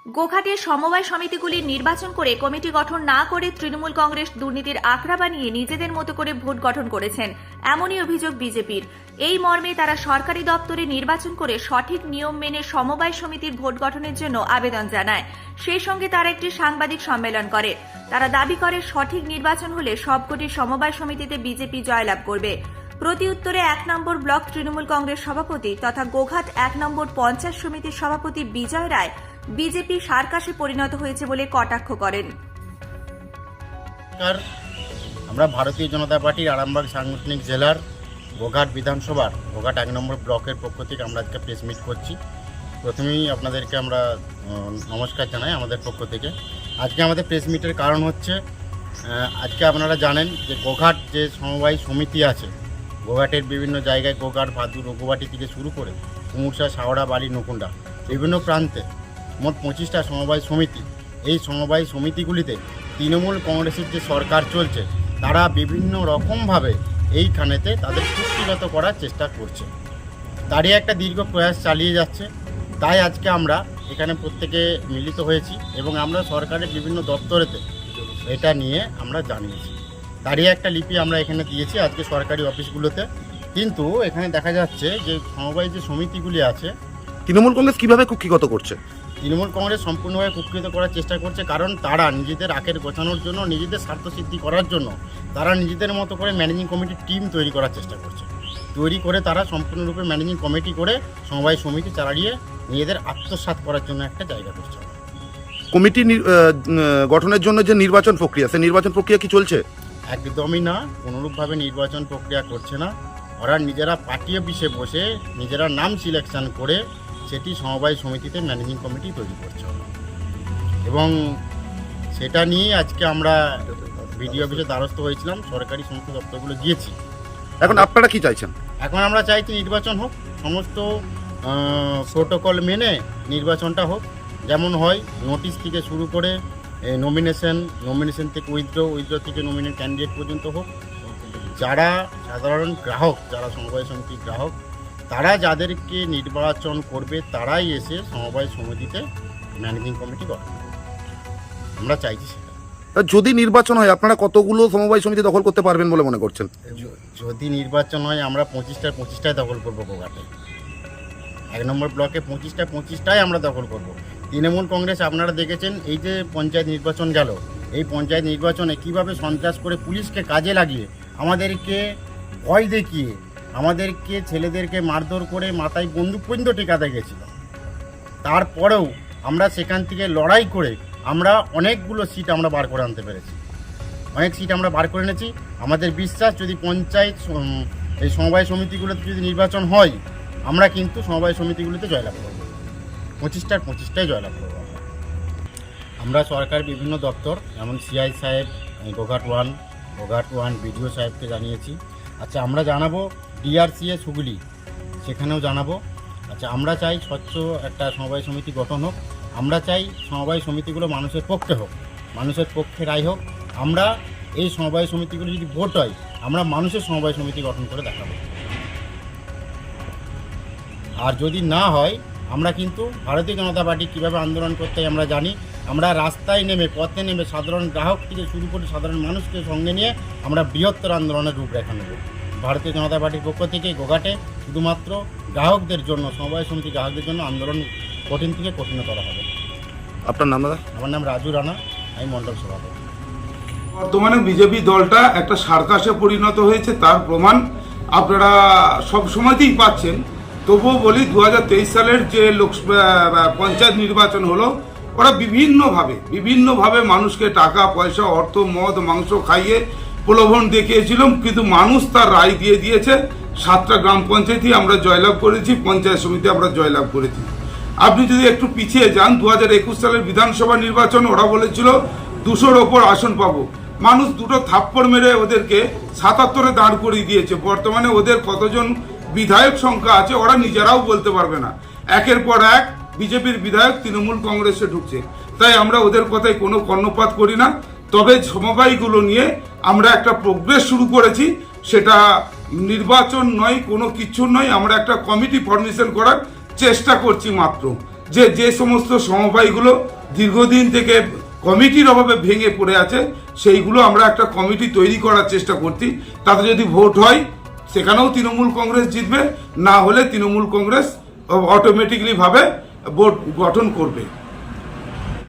গোঘাটের সমবায় সমিতিগুলির নির্বাচন করে কমিটি গঠন না করে তৃণমূল কংগ্রেস দুর্নীতির আখড়া বানিয়ে নিজেদের মতো করে ভোট গঠন করেছেন, এমনই অভিযোগ বিজেপির। এই মর্মে তারা সরকারি দপ্তরে নির্বাচন করে সঠিক নিয়ম মেনে সমবায় সমিতির ভোট গঠনের জন্য আবেদন জানায়। সেই সঙ্গে তারা একটি সাংবাদিক সম্মেলন করে। তারা দাবি করে সঠিক নির্বাচন হলে সবকটি সমবায় সমিতিতে বিজেপি জয়লাভ করবে। প্রতি উত্তরে 1 নম্বর ব্লক তৃণমূল কংগ্রেস সভাপতি তথা গোঘাট 1 নম্বর পঞ্চায়েত সমিতির সভাপতি বিজয় রায় বিজেপি সার্কাসে পরিণত হয়েছে বলে কটাক্ষ করেন। আমরা ভারতীয় জনতা পার্টির আরামবাগ সাংগঠনিক জেলার গোঘাট বিধানসভার গোঘাট 1 নম্বর ব্লকের পক্ষ থেকে আমরা আজকে প্রেস মিট করছি। প্রথমেই আপনাদেরকে আমরা নমস্কার জানাই আমাদের পক্ষ থেকে। আজকে আমাদের প্রেস মিটের কারণ হচ্ছে আজকে আপনারা জানেন যে গোঘাট যে সমবায় সমিতি আছে, গোঘাটের বিভিন্ন জায়গায় গোঘাট, ভাদুর, রঘুবাটি থেকে শুরু করে কুমুরসা, শাওড়া, বালি, নকুণ্ডা বিভিন্ন প্রান্তে মোট 25টা সমবায় সমিতি। এই সমবায় সমিতিগুলিতে তৃণমূল কংগ্রেসের যে সরকার চলছে তারা বিভিন্ন রকমভাবে এইখানেতে তাদের চুক্তিগত করার চেষ্টা করছে। তারই একটা দীর্ঘ প্রয়াস চালিয়ে যাচ্ছে। তাই আজকে আমরা এখানে প্রত্যেকে মিলিত হয়েছি এবং আমরা সরকারের বিভিন্ন দপ্তরেতে এটা নিয়ে আমরা জানিয়েছি। তারই একটা লিপি আমরা এখানে দিয়েছি আজকে সরকারি অফিসগুলোতে। কিন্তু এখানে দেখা যাচ্ছে যে সমবায় যে সমিতিগুলি আছে, তৃণমূল কংগ্রেস কিভাবে কুক্ষিগত করছে? তৃণমূল কংগ্রেস সম্পূর্ণভাবে কুক্ষিগত করার চেষ্টা করছে, কারণ তারা নিজেদের আখের গোছানোর জন্য, নিজেদের স্বার্থসিদ্ধি করার জন্য তারা নিজেদের মতো করে ম্যানেজিং কমিটির টিম তৈরি করার চেষ্টা করছে। তৈরি করে তারা সম্পূর্ণরূপে ম্যানেজিং কমিটি করে সমবায় সমিতি চালিয়ে নিজেদের আত্মসাৎ করার জন্য একটা জায়গা করছে। কমিটি গঠনের জন্য যে নির্বাচন প্রক্রিয়া, সেই নির্বাচন প্রক্রিয়া কি চলছে? একদমই না, কোনোরূপভাবে নির্বাচন প্রক্রিয়া করছে না। ওরা নিজেরা পার্টি অফিসে বসে নিজেরা নাম সিলেকশন করে সেটি সমবায় সমিতিতে ম্যানেজিং কমিটি তৈরি করছে এবং সেটা নিয়ে আজকে আমরা বিডিও অফিসে দ্বারস্থ হয়েছিলাম, সরকারি সমস্ত দপ্তরগুলো গিয়েছি। এখন আপনারা কি চাইছেন? এখন আমরা চাইছি নির্বাচন হোক, সমস্ত প্রোটোকল মেনে নির্বাচনটা হোক, যেমন হয় নোটিশ থেকে শুরু করে নমিনেশন থেকে উইথড্র থেকে নমিনেট ক্যান্ডিডেট পর্যন্ত হোক। যারা সাধারণ গ্রাহক, যারা সমবায় সমিতির গ্রাহক, তারা যাদেরকে নির্বাচন করবে তারাই এসে সমবায় সমিতিতে ম্যানেজিং কমিটি গঠন করবে। আমরা চাইছি সেটা। যদি নির্বাচন হয় আপনারা কতগুলো সমবায় সমিতি দখল করতে পারবেন বলে মনে করছেন? যদি নির্বাচন হয় আমরা 25টায় দখল করবো। গোঘাটে 1 নম্বর ব্লকে 25টায় আমরা দখল করব। তৃণমূল কংগ্রেস আপনারা দেখেছেন এই যে পঞ্চায়েত নির্বাচন গেল, এই পঞ্চায়েত নির্বাচনে কিভাবে সন্ত্রাস করে পুলিশকে কাজে লাগিয়ে আমাদেরকে ভয় দেখিয়ে আমাদেরকে ছেলেদেরকে মারধর করে মাথায় বন্দুক পর্যন্ত টেকাতে গেছিল। তারপরেও আমরা সেখান থেকে লড়াই করে আমরা অনেকগুলো সিট আমরা বার করে আনতে পেরেছি, অনেক সিট আমরা বার করে এনেছি। আমাদের বিশ্বাস যদি পঞ্চায়েত এই সমবায় সমিতিগুলোতে যদি নির্বাচন হয় আমরা কিন্তু সমবায় সমিতিগুলিতে জয়লাভ করব, 25টায় জয়লাভ করব। আমরা সরকার বিভিন্ন দপ্তর যেমন সিআই সাহেব, গোঘাট ওয়ান বিডিও সাহেবকে জানিয়েছি। আচ্ছা, আমরা জানাবো ডিআরসিএ সুগুলি, সেখানেও জানাবো। আচ্ছা, আমরা চাই স্বচ্ছ একটা সমবায় সমিতি গঠন হোক। আমরা চাই সমবায় সমিতিগুলো মানুষের পক্ষে হোক, মানুষের পক্ষে রায় হোক। আমরা এই সমবায় সমিতিগুলো যদি ভোট হয় আমরা মানুষের সমবায় সমিতি গঠন করে দেখাবো। আর যদি না হয় আমরা কিন্তু ভারতীয় জনতা পার্টি কীভাবে আন্দোলন করতে হয় আমরা জানি। আমরা রাস্তায় নেমে, পথে নেমে সাধারণ গ্রাহক থেকে শুরু করে সাধারণ মানুষকে সঙ্গে নিয়ে আমরা বৃহত্তর আন্দোলনের রূপরেখা নেব। ভারতীয় জনতা পার্টির পক্ষ থেকে গোঘাটে শুধুমাত্র গ্রাহকদের জন্য, সমবায় সমিতি গ্রাহকদের জন্য আন্দোলন কঠিন থেকে কঠিনতর হবে। আপনার নাম দাদা? আমার নাম রাজু রানা, আমি মণ্ডল সভাপতি। বর্তমানে বিজেপি দলটা একটা সার্কাসে পরিণত হয়েছে, তার প্রমাণ আপনারা সব সময়তেই পাচ্ছেন। তবুও বলি 2023 সালের যে পঞ্চায়েত নির্বাচন হলো, ওরা বিভিন্নভাবে মানুষকে টাকা পয়সা, অর্থ, মদ, মাংস খাইয়ে প্রলোভন দেখিয়েছিল, কিন্তু মানুষ তার রায় দিয়ে দিয়েছে। 7টা গ্রাম পঞ্চায়েতই আমরা জয়লাভ করেছি, পঞ্চায়েত সমিতি আমরা জয়লাভ করেছি। আপনি যদি একটু পিছিয়ে যান, 2021 সালের বিধানসভা নির্বাচন ওরা বলেছিল 200-র ওপর আসন পাবো। মানুষ দুটো থাপ্পড় মেরে ওদেরকে 77-এ দাঁড় করিয়ে দিয়েছে। বর্তমানে ওদের কতজন বিধায়ক সংখ্যা আছে ওরা নিজেরাও বলতে পারবে না। একের পর এক বিজেপির বিধায়ক তৃণমূল কংগ্রেসে ঢুকছে। তাই আমরা ওদের কথায় কোনো কর্ণপাত করি না। তবে সমবায়গুলো নিয়ে আমরা একটা প্রোগ্রেস শুরু করেছি, সেটা নির্বাচন নয়, কোনো কিছু নয়। আমরা একটা কমিটি ফরমেশন করার চেষ্টা করছি মাত্র, যে সমস্ত সমবায়গুলো দীর্ঘদিন থেকে কমিটির অভাবে ভেঙে পড়ে আছে সেইগুলো আমরা একটা কমিটি তৈরি করার চেষ্টা করছি। তাতে যদি ভোট হয় সেখানেও তৃণমূল কংগ্রেস জিতবে, না হলে তৃণমূল কংগ্রেস অটোমেটিকলি ভাবে বোর্ড গঠন করবে।